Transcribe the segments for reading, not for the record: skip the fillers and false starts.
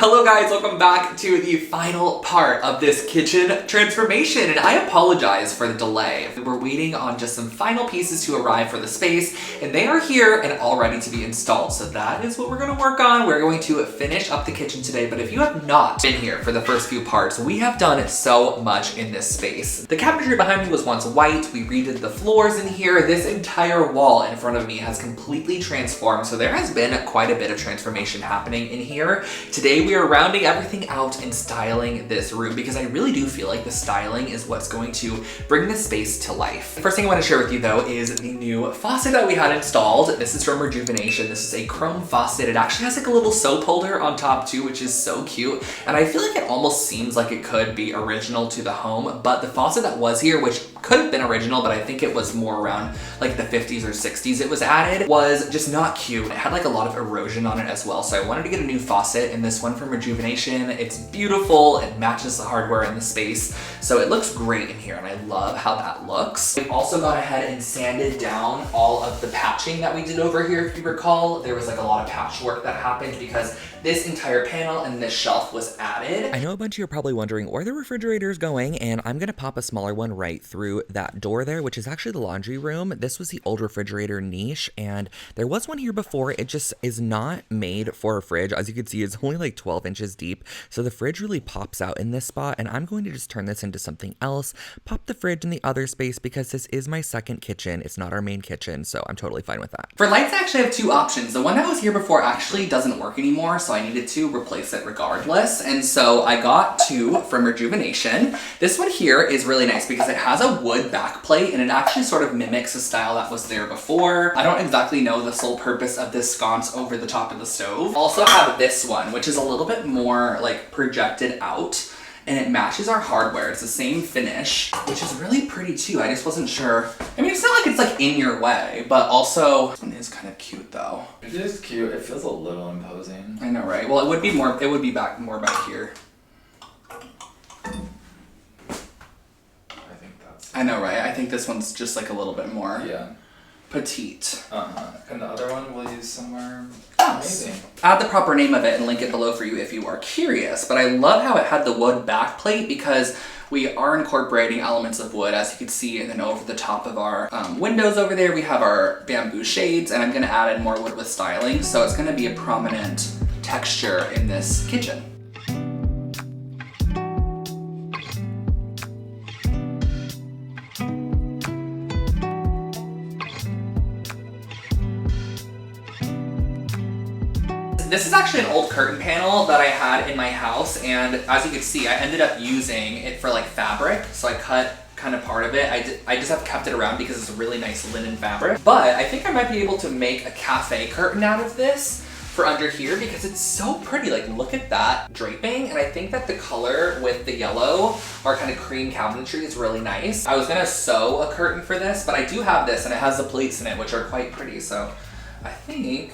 Hello guys, welcome back to the final part of this kitchen transformation, and I apologize for the delay. We're waiting on just some final pieces to arrive for the space, and they are here and all ready to be installed. So that is what we're going to work on. We're going to finish up the kitchen today, but if you have not been here for the first few parts, we have done so much in this space. The cabinetry behind me was once white. We redid the floors in here. This entire wall in front of me has completely transformed, so there has been quite a bit of transformation happening in here. Today we are rounding everything out and styling this room because I really do feel like the styling is what's going to bring this space to life. The first thing I want to share with you though is the new faucet that we had installed. This is from Rejuvenation. This is a chrome faucet. It actually has like a little soap holder on top too, which is so cute. And I feel like it almost seems like it could be original to the home, but the faucet that was here, which could have been original, but I think it was more around like the 50s or 60s it was added, was just not cute. It had like a lot of erosion on it as well. So I wanted to get a new faucet, and this one from Rejuvenation. It's beautiful. It matches the hardware in the space. So it looks great in here, and I love how that looks. We've also gone ahead and sanded down all of the patching that we did over here. If you recall, there was like a lot of patchwork that happened because this entire panel and this shelf was added. I know a bunch of you are probably wondering where the refrigerator is going, and I'm gonna pop a smaller one right through that door there, which is actually the laundry room. This was the old refrigerator niche, and there was one here before. It just is not made for a fridge. As you can see, it's only like 12 inches deep, so the fridge really pops out in this spot, and I'm going to just turn this into something else, pop the fridge in the other space because this is my second kitchen. It's not our main kitchen, so I'm totally fine with that. For lights, I actually have two options. The one that was here before actually doesn't work anymore, so I needed to replace it regardless, and so I got two from Rejuvenation. This one here is really nice because it has a wood backplate, and it actually sort of mimics the style that was there before. I don't exactly know the sole purpose of this sconce over the top of the stove. Also have this one, which is a little bit more like projected out, and it matches our hardware. It's the same finish, which is really pretty too. I just wasn't sure. I mean, it's not like it's like in your way, but also this one is kind of cute though. It is cute. It feels a little imposing. I know, right? Well, it would be more back here. I know, right? I think this one's just like a little bit more petite. And the other one we'll use somewhere amazing. Add the proper name of it and link it below for you if you are curious. But I love how it had the wood backplate because we are incorporating elements of wood, as you can see, and then over the top of our windows over there, we have our bamboo shades, and I'm gonna add in more wood with styling. So it's gonna be a prominent texture in this kitchen. This is actually an old curtain panel that I had in my house, and as you can see, I ended up using it for like fabric, so I cut kind of part of it. I just have kept it around because it's a really nice linen fabric, but I think I might be able to make a cafe curtain out of this for under here because it's so pretty. Like, look at that draping, and I think that the color with the yellow or kind of cream cabinetry is really nice. I was gonna sew a curtain for this, but I do have this, and it has the pleats in it, which are quite pretty, so I think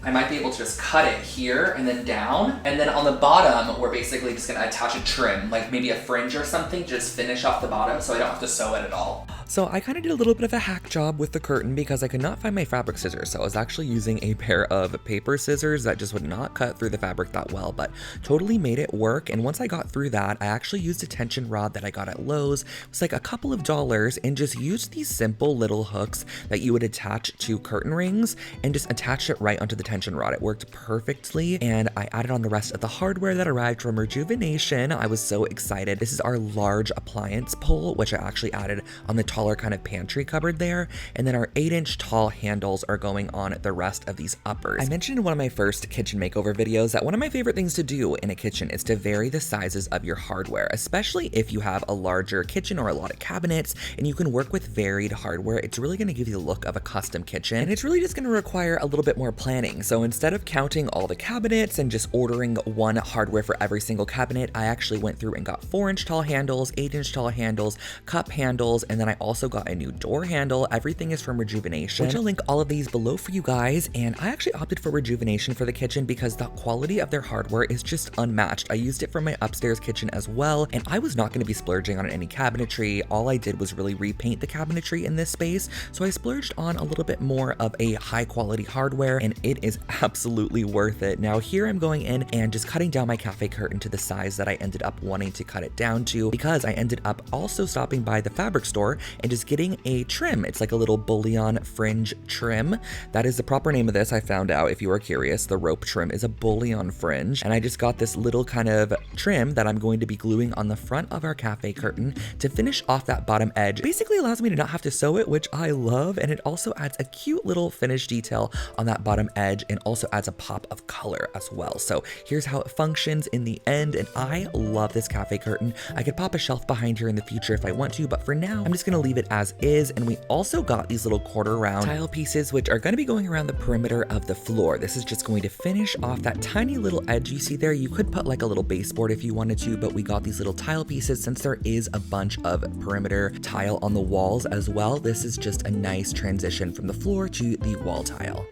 I might be able to just cut it here and then down. And then on the bottom, we're basically just gonna attach a trim, like maybe a fringe or something, just finish off the bottom so I don't have to sew it at all. So I kind of did a little bit of a hack job with the curtain because I could not find my fabric scissors. So I was actually using a pair of paper scissors that just would not cut through the fabric that well, but totally made it work. And once I got through that, I actually used a tension rod that I got at Lowe's. It was like a couple of dollars, and just used these simple little hooks that you would attach to curtain rings and just attach it right onto the tension rod. It worked perfectly, and I added on the rest of the hardware that arrived from Rejuvenation. I was so excited. This is our large appliance pole, which I actually added on the taller kind of pantry cupboard there, and then our 8-inch tall handles are going on the rest of these uppers. I mentioned in one of my first kitchen makeover videos that one of my favorite things to do in a kitchen is to vary the sizes of your hardware, especially if you have a larger kitchen or a lot of cabinets and you can work with varied hardware. It's really going to give you the look of a custom kitchen, and it's really just going to require a little bit more planning. So instead of counting all the cabinets and just ordering one hardware for every single cabinet, I actually went through and got 4-inch tall handles, 8-inch tall handles, cup handles, and then I also got a new door handle. Everything is from Rejuvenation, which I'll link all of these below for you guys. And I actually opted for Rejuvenation for the kitchen because the quality of their hardware is just unmatched. I used it for my upstairs kitchen as well, and I was not going to be splurging on any cabinetry. All I did was really repaint the cabinetry in this space, so I splurged on a little bit more of a high quality hardware, and it is is absolutely worth it. Now here I'm going in and just cutting down my cafe curtain to the size that I ended up wanting to cut it down to, because I ended up also stopping by the fabric store and just getting a trim. It's like a little bullion fringe trim. That is the proper name of this. I found out, if you are curious, the rope trim is a bullion fringe. And I just got this little kind of trim that I'm going to be gluing on the front of our cafe curtain to finish off that bottom edge. Basically allows me to not have to sew it, which I love, and it also adds a cute little finish detail on that bottom edge and also adds a pop of color as well. So here's how it functions in the end, and I love this cafe curtain. I could pop a shelf behind here in the future if I want to, but for now I'm just gonna leave it as is. And we also got these little quarter round tile pieces, which are gonna be going around the perimeter of the floor. This is just going to finish off that tiny little edge you see there. You could put like a little baseboard if you wanted to, but we got these little tile pieces since there is a bunch of perimeter tile on the walls as well. This is just a nice transition from the floor to the wall tile.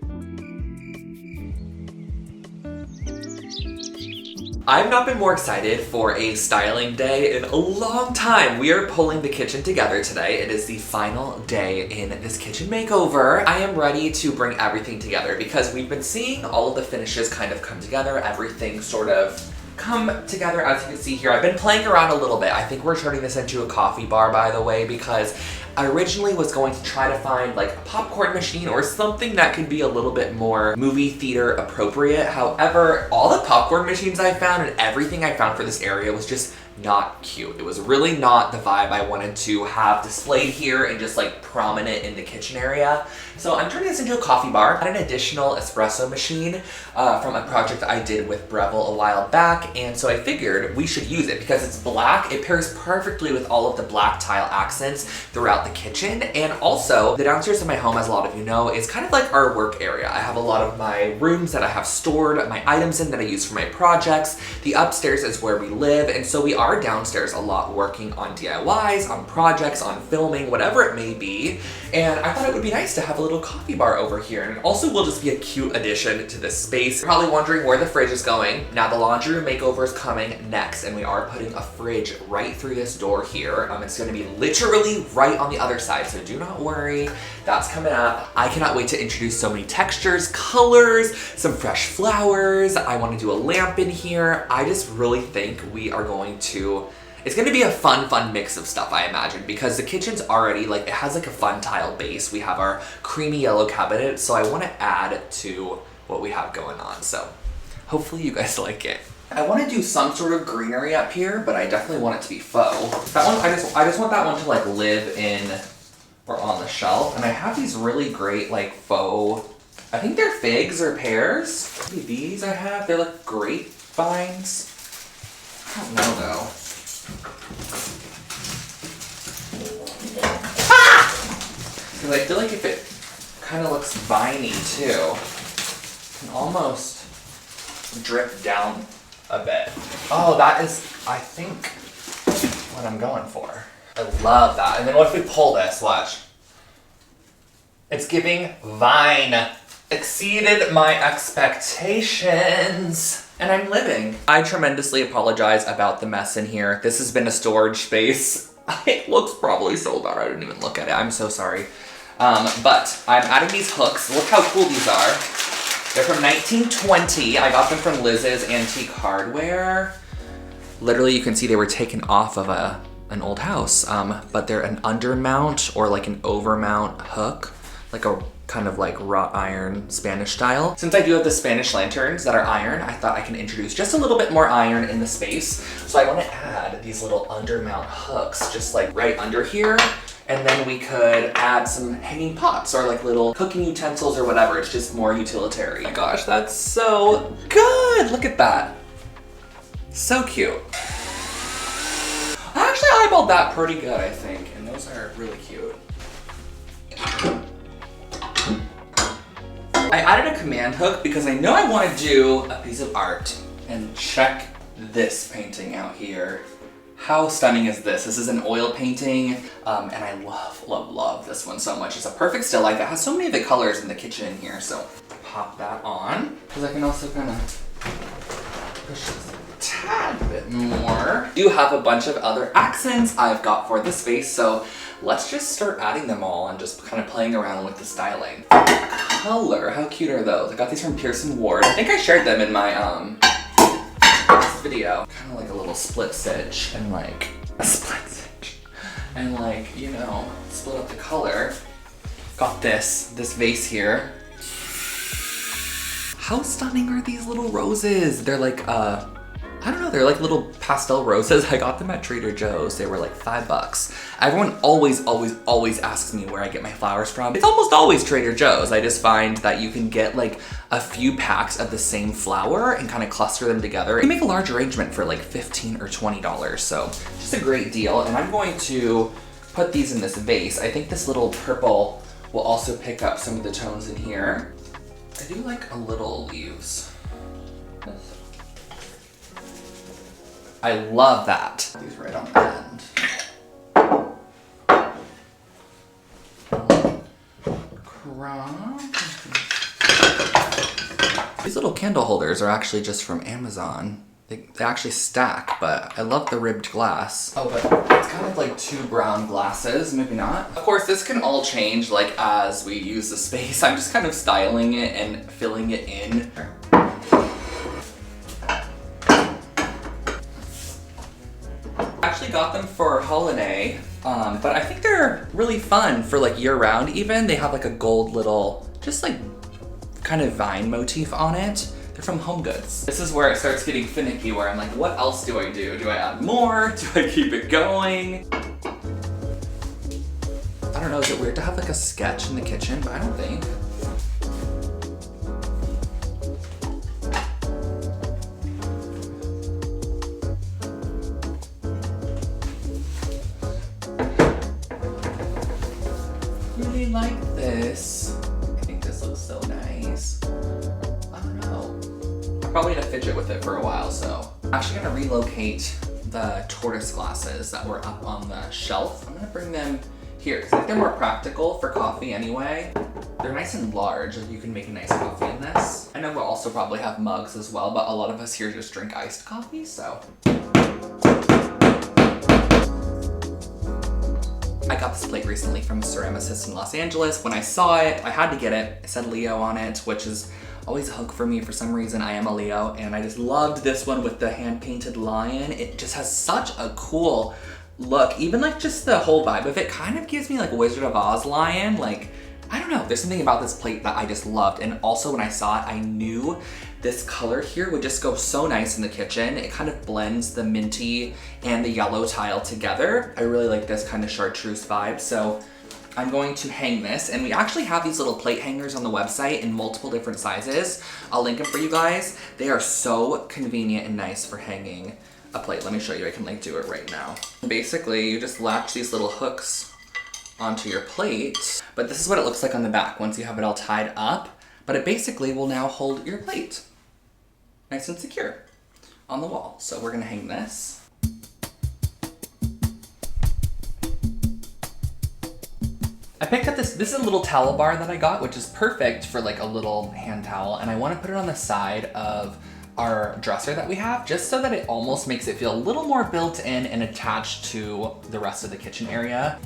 I've not been more excited for a styling day in a long time. We are pulling the kitchen together today. It is the final day in this kitchen makeover. I am ready to bring everything together because we've been seeing all of the finishes kind of come together, everything sort of come together. As you can see here, I've been playing around a little bit. I think we're turning this into a coffee bar, by the way, because I originally was going to try to find like a popcorn machine or something that could be a little bit more movie theater appropriate. However, all the popcorn machines I found and everything I found for this area was just not cute. It was really not the vibe I wanted to have displayed here and just like prominent in the kitchen area. So I'm turning this into a coffee bar. I had an additional espresso machine from a project I did with Breville a while back, and so I figured we should use it because it's black. It pairs perfectly with all of the black tile accents throughout the kitchen. And also, the downstairs of my home, as a lot of you know, is kind of like our work area. I have a lot of my rooms that I have stored my items in that I use for my projects. The upstairs is where we live, and so we are downstairs a lot working on DIYs, on projects, on filming, whatever it may be. And I thought it would be nice to have a little coffee bar over here, and it also will just be a cute addition to this space. You're probably wondering where the fridge is going. Now the laundry room makeover is coming next, and we are putting a fridge right through this door here. It's gonna be literally right on the other side, so do not worry, that's coming up. I cannot wait to introduce so many textures, colors, some fresh flowers. I wanna do a lamp in here. I just really think we are going to, it's gonna be a fun mix of stuff, I imagine, because the kitchen's already like, it has like a fun tile base. We have our creamy yellow cabinet, so I wanna add to what we have going on. So hopefully you guys like it. I wanna do some sort of greenery up here, but I definitely want it to be faux. That one, I just want that one to like live in or on the shelf. And I have these really great like faux, I think they're figs or pears. Maybe these I have, they're like grapevines. I don't know though. Because I feel like if it kind of looks viney too, it can almost drip down a bit. Oh, that is, I think, what I'm going for. I love that. And then what if we pull this? Watch. It's giving vine. Exceeded my expectations. And I'm living. I tremendously apologize about the mess in here. This has been a storage space. It looks probably so bad. I didn't even look at it. I'm so sorry. But I'm adding these hooks. Look how cool these are. They're from 1920. I got them from Liz's Antique Hardware. Literally, you can see they were taken off of an old house. But they're an undermount or like an overmount hook. Like a kind of like wrought iron Spanish style. Since I do have the Spanish lanterns that are iron, I thought I can introduce just a little bit more iron in the space. So I want to add these little undermount hooks just like right under here. And then we could add some hanging pots or like little cooking utensils or whatever. It's just more utilitarian. Oh my gosh, that's so good. Look at that. So cute. I actually eyeballed that pretty good, I think. And those are really cute. I added a command hook because I know I want to do a piece of art. And check this painting out here. How stunning is this? This is an oil painting, and I love this one so much. It's a perfect still life. It has so many of the colors in the kitchen here, so pop that on. Because I can also kind of push this a tad bit bit more. I do have a bunch of other accents I've got for the space, so let's just start adding them all and just kind of playing around with the styling. Color, how cute are those? I got these from Pearson Ward. I think I shared them in my last video. Kind of like a little split stitch and like a split stitch. And like, you know, split up the color. Got this vase here. How stunning are these little roses? They're like, I don't know, they're like little pastel roses. I got them at Trader Joe's. They were like $5. Everyone always asks me where I get my flowers from. It's almost always Trader Joe's. I just find that you can get like a few packs of the same flower and kind of cluster them together. You make a large arrangement for like $15 or $20. So just a great deal. And I'm going to put these in this vase. I think this little purple will also pick up some of the tones in here. I do like a little leaves. I love that. These right on the end. These little candle holders are actually just from Amazon. They actually stack, but I love the ribbed glass. Oh, but it's kind of like two brown glasses, maybe not. Of course, this can all change like as we use the space. I'm just kind of styling it and filling it in. Actually got them for holiday, but I think they're really fun for like year round even. They have like a gold little, just like kind of vine motif on it. They're from Home Goods. This is where it starts getting finicky, where I'm like, what else do I do? Do I add more? Do I keep it going? I don't know, is it weird to have like a sketch in the kitchen? But I don't think. Really like this. I think this looks so nice. I don't know. I'm probably gonna fidget with it for a while, so. I'm actually gonna relocate the tortoise glasses that were up on the shelf. I'm gonna bring them here, because I think they're more practical for coffee anyway. They're nice and large, like you can make a nice coffee in this. I know we'll also probably have mugs as well, but a lot of us here just drink iced coffee, so. I got this plate recently from a ceramicist in Los Angeles. When I saw it, I had to get it. It said Leo on it, which is always a hook for me for some reason. I am a Leo, and I just loved this one with the hand-painted lion. It just has such a cool look. Even like just the whole vibe of it kind of gives me like Wizard of Oz lion. Like, I don't know, there's something about this plate that I just loved. And also when I saw it, I knew this color here would just go so nice in the kitchen. It kind of blends the minty and the yellow tile together. I really like this kind of chartreuse vibe. So I'm going to hang this, and we actually have these little plate hangers on the website in multiple different sizes. I'll link them for you guys. They are so convenient and nice for hanging a plate. Let me show you, I can like do it right now. Basically, you just latch these little hooks onto your plate, but this is what it looks like on the back once you have it all tied up, but it basically will now hold your plate nice and secure on the wall. So we're gonna hang this. I picked up this is a little towel bar that I got, which is perfect for like a little hand towel, and I wanna put it on the side of our dresser that we have, just so that it almost makes it feel a little more built in and attached to the rest of the kitchen area.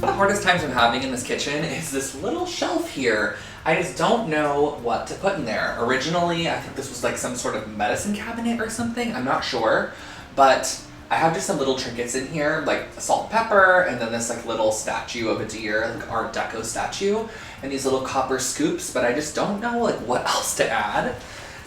The hardest times I'm having in this kitchen is this little shelf here. I just don't know what to put in there. Originally, I think this was like some sort of medicine cabinet or something. I'm not sure, but I have just some little trinkets in here, like salt and pepper, and then this like little statue of a deer, like Art Deco statue, and these little copper scoops, but I just don't know like what else to add.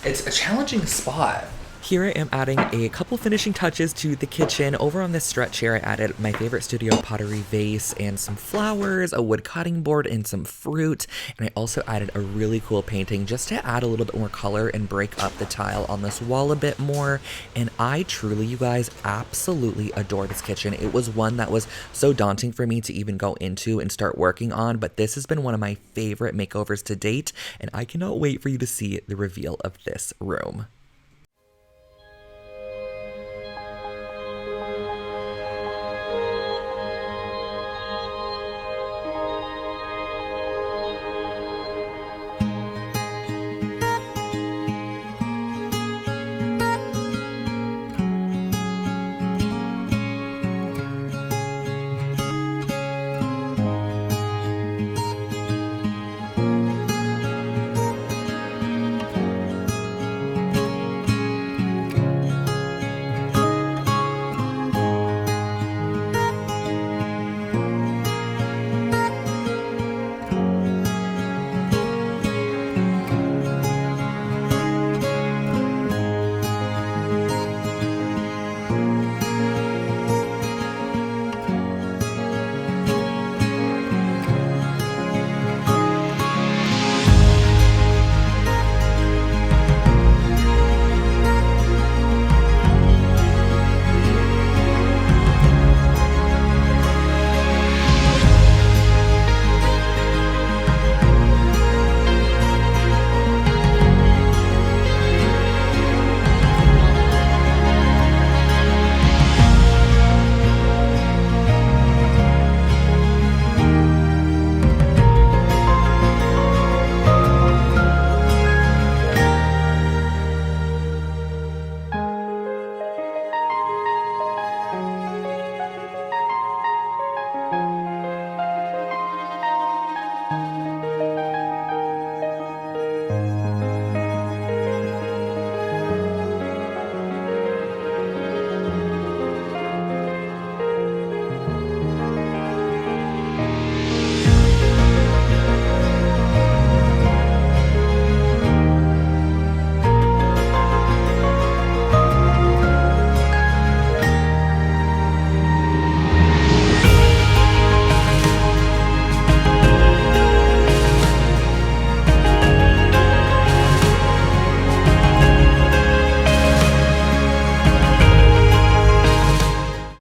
It's a challenging spot. Here I am adding a couple finishing touches to the kitchen. Over on this stretch here, I added my favorite studio pottery vase and some flowers, a wood cutting board, and some fruit. And I also added a really cool painting just to add a little bit more color and break up the tile on this wall a bit more. And I truly, you guys, absolutely adore this kitchen. It was one that was so daunting for me to even go into and start working on, but this has been one of my favorite makeovers to date, and I cannot wait for you to see the reveal of this room.